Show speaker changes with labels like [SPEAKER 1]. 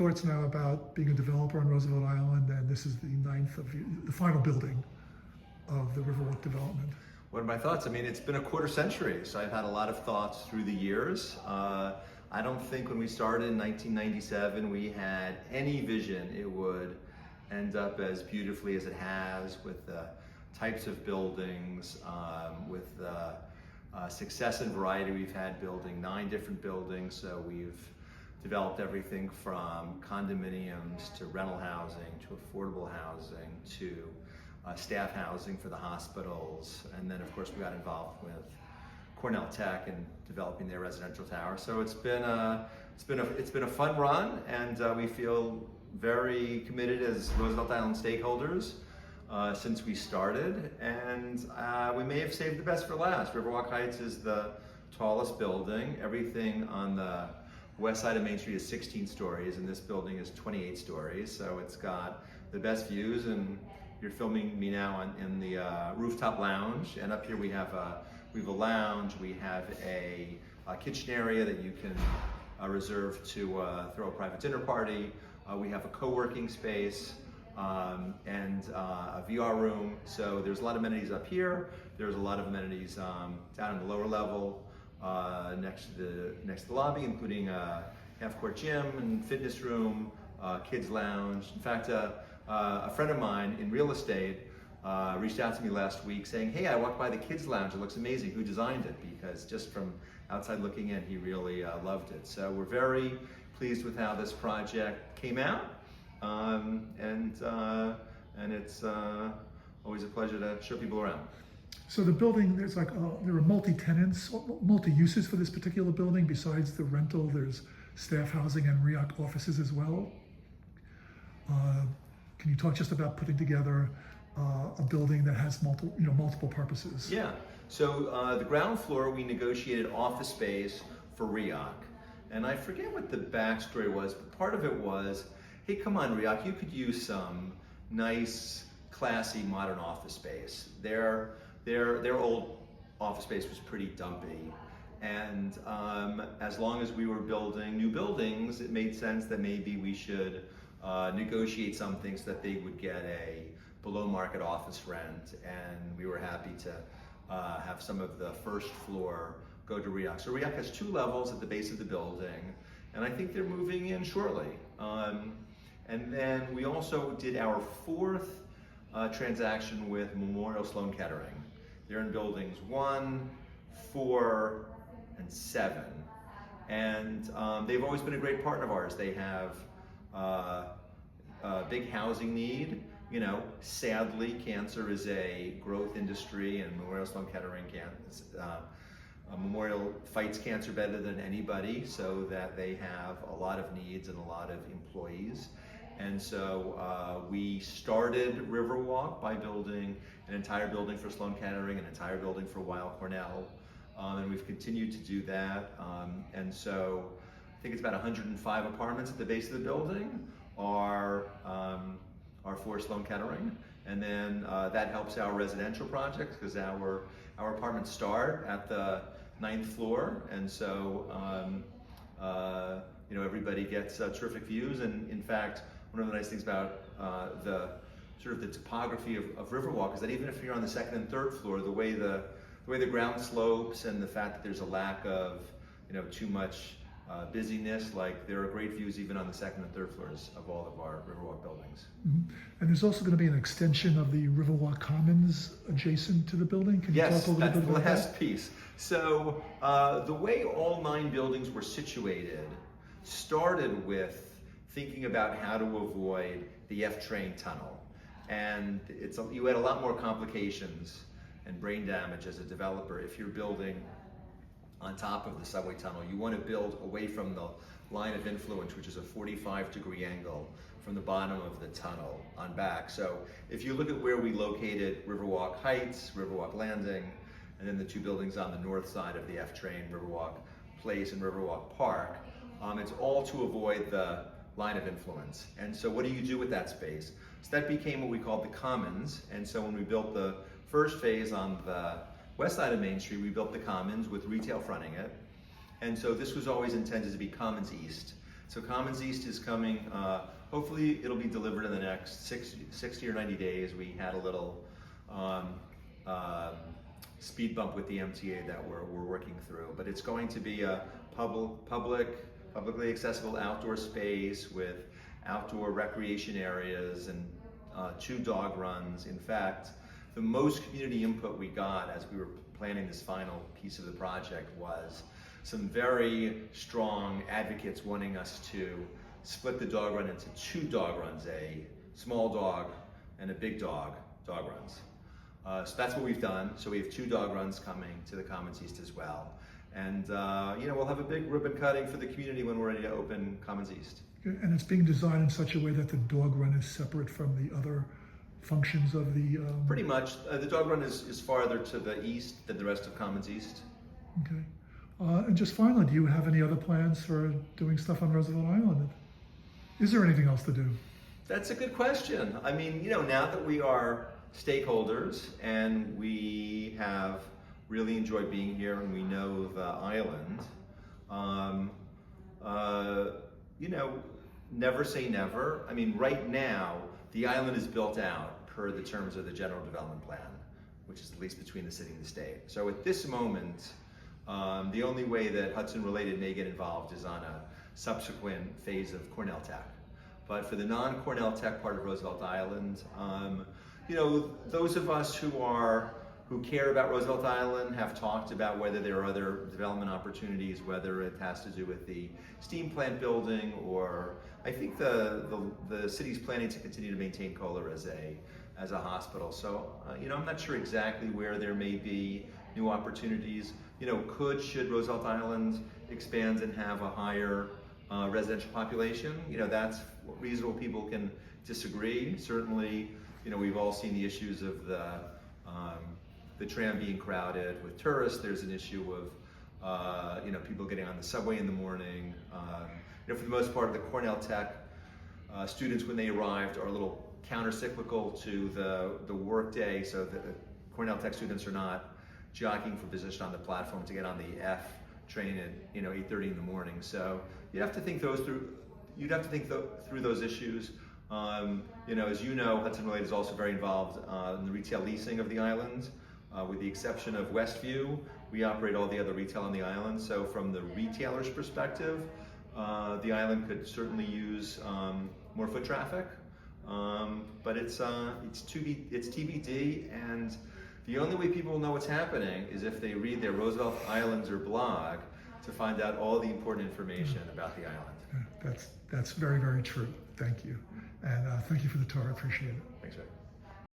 [SPEAKER 1] Thoughts now about being a developer on Roosevelt Island, and this is the final building of the Riverwalk development.
[SPEAKER 2] What are my thoughts? I mean, it's been a quarter century, so I've had a lot of thoughts through the years. I don't think when we started in 1997 we had any vision it would end up as beautifully as it has, with the types of buildings, with the success and variety we've had, building 9 different buildings. So we've developed everything from condominiums to rental housing to affordable housing to staff housing for the hospitals, and then of course we got involved with Cornell Tech and developing their residential tower. So it's been a fun run, and we feel very committed as Roosevelt Island stakeholders since we started, and we may have saved the best for last. Riverwalk Heights is the tallest building. Everything on the west side of Main Street is 16 stories, and this building is 28 stories. So it's got the best views, and you're filming me now in the rooftop lounge. And up here we have a lounge, we have a kitchen area that you can reserve to throw a private dinner party. We have a co-working space and a VR room. So there's a lot of amenities up here. There's a lot of amenities down in the lower level, next to the lobby, including a half-court gym and fitness room, kids lounge. In fact, a friend of mine in real estate reached out to me last week saying, "Hey, I walked by the kids lounge. It looks amazing. Who designed it?" Because just from outside looking in, he really loved it. So we're very pleased with how this project came out, and it's always a pleasure to show people around.
[SPEAKER 1] So the building, there are multi-tenants, multi-uses for this particular building. Besides the rental, there's staff housing and REOC offices as well. Can you talk just about putting together a building that has multiple purposes?
[SPEAKER 2] Yeah. So the ground floor, we negotiated office space for REOC, and I forget what the backstory was, but part of it was, hey, come on, REOC, you could use some nice, classy, modern office space. Their old office space was pretty dumpy, and as long as we were building new buildings, it made sense that maybe we should negotiate something so that they would get a below market office rent, and we were happy to have some of the first floor go to REOC. So REOC has 2 levels at the base of the building, and I think they're moving in shortly. And then we also did our 4th transaction with Memorial Sloan Kettering. They're in buildings 1, 4, and 7. And they've always been a great partner of ours. They have a big housing need. You know, sadly, cancer is a growth industry, and Memorial Sloan Kettering Memorial fights cancer better than anybody, so that they have a lot of needs and a lot of employees. And so we started Riverwalk by building an entire building for Sloan Kettering, an entire building for Weill Cornell, and we've continued to do that. And so I think it's about 105 apartments at the base of the building are for Sloan Kettering, and then that helps our residential projects, because our apartments start at the 9th floor, and so you know, everybody gets terrific views. And in fact, one of the nice things about the topography of Riverwalk is that even if you're on the 2nd and 3rd floor, the way the ground slopes and the fact that there's a lack of too much busyness, like there are great views even on the 2nd and 3rd floors of all of our Riverwalk buildings.
[SPEAKER 1] Mm-hmm. And there's also going to be an extension of the Riverwalk Commons adjacent to the building. Can you talk a little bit about that?
[SPEAKER 2] Yes, that's the last piece. So the way all 9 buildings were situated started with thinking about how to avoid the F train tunnel. And you had a lot more complications and brain damage as a developer if you're building on top of the subway tunnel. You want to build away from the line of influence, which is a 45-degree angle from the bottom of the tunnel on back. So if you look at where we located Riverwalk Heights, Riverwalk Landing, and then the 2 buildings on the north side of the F train, Riverwalk Place and Riverwalk Park, it's all to avoid the line of influence. And so what do you do with that space? So that became what we called the Commons. And so when we built the first phase on the west side of Main Street, we built the Commons with retail fronting it. And so this was always intended to be Commons East. So Commons East is coming. Hopefully, it'll be delivered in the next 60 or 90 days. We had a little speed bump with the MTA that we're working through, but it's going to be a publicly accessible outdoor space with outdoor recreation areas and 2 dog runs. In fact, the most community input we got as we were planning this final piece of the project was some very strong advocates wanting us to split the dog run into 2 dog runs, a small dog and a big dog runs. So that's what we've done. So we have 2 dog runs coming to the Commons East as well. And we'll have a big ribbon cutting for the community when we're ready to open Commons East.
[SPEAKER 1] And it's being designed in such a way that the dog run is separate from the other functions of the...
[SPEAKER 2] Pretty much. The dog run is farther to the east than the rest of Commons East.
[SPEAKER 1] Okay. And just finally, do you have any other plans for doing stuff on Roosevelt Island? Is there anything else to do?
[SPEAKER 2] That's a good question. I mean, now that we are stakeholders and we have really enjoyed being here and we know the island, never say never. I mean, right now, the island is built out per the terms of the general development plan, which is the lease between the city and the state. So at this moment, the only way that Hudson Related may get involved is on a subsequent phase of Cornell Tech. But for the non-Cornell Tech part of Roosevelt Island, those of us who care about Roosevelt Island have talked about whether there are other development opportunities, whether it has to do with the steam plant building, or I think the city's planning to continue to maintain Kohler as a hospital. So I'm not sure exactly where there may be new opportunities. Should Roosevelt Island expand and have a higher residential population? That's reasonable. People can disagree. Certainly, we've all seen the issues of the tram being crowded with tourists. There's an issue of people getting on the subway in the morning. For the most part, the Cornell Tech students, when they arrived, are a little counter-cyclical to the work day, so the Cornell Tech students are not jockeying for position on the platform to get on the F train at 8:30 in the morning. So you'd have to think through those issues. As you know, Hudson Related is also very involved in the retail leasing of the island. With the exception of Westview, we operate all the other retail on the island. So from the retailer's perspective, the island could certainly use more foot traffic. But it's TBD, and the only way people will know what's happening is if they read their Roosevelt Islander blog to find out all the important information about the island.
[SPEAKER 1] That's very, very true. Thank you. And thank you for the tour. I appreciate it.
[SPEAKER 2] Thanks, Rick.